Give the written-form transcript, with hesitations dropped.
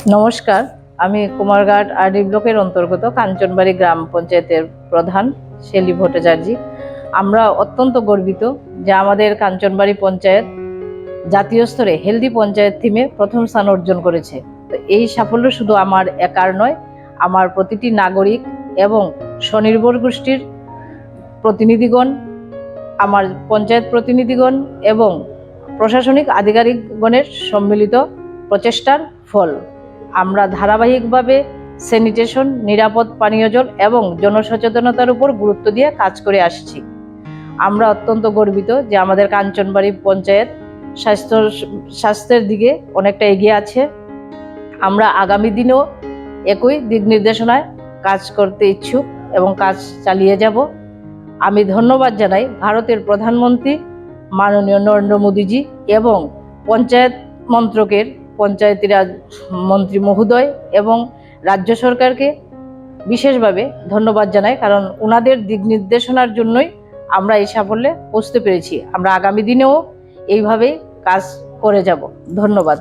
নমস্কার, আমি কুমারঘাট আরডি ব্লকের অন্তর্গত কাঞ্চনবাড়ি গ্রাম পঞ্চায়েতের প্রধান শেলি ভট্টাচার্য। আমরা অত্যন্ত গর্বিত যে আমাদের কাঞ্চনবাড়ি পঞ্চায়েত জাতীয় স্তরে হেলদি পঞ্চায়েত থিমে প্রথম স্থান অর্জন করেছে। তো এই সাফল্য শুধু আমার একার নয়, আমার প্রতিটি নাগরিক এবং স্বনির্ভর গোষ্ঠীর প্রতিনিধিগণ, আমার পঞ্চায়েত প্রতিনিধিগণ এবং প্রশাসনিক আধিকারিকগণের সম্মিলিত প্রচেষ্টার ফল। আমরা ধারাবাহিকভাবে স্যানিটেশন, নিরাপদ পানীয় জল এবং জনসচেতনতার উপর গুরুত্ব দিয়ে কাজ করে আসছি। আমরা অত্যন্ত গর্বিত যে আমাদের কাঞ্চনবাড়ি পঞ্চায়েত স্বাস্থ্যের দিকে অনেকটা এগিয়ে আছে। আমরা আগামী দিনেও একই দিক নির্দেশনায় কাজ করতে ইচ্ছুক এবং কাজ চালিয়ে যাব। আমি ধন্যবাদ জানাই ভারতের প্রধানমন্ত্রী মাননীয় নরেন্দ্র মোদীজি এবং পঞ্চায়েত মন্ত্রকের পঞ্চায়েতি রাজ মন্ত্রী মহোদয় এবং রাজ্য সরকারকে বিশেষভাবে ধন্যবাদ জানাই, কারণ ওনাদের দিক নির্দেশনার জন্যই আমরা এই সাফল্যে পৌঁছতে পেরেছি। আমরা আগামী দিনেও এইভাবেই কাজ করে যাব। ধন্যবাদ।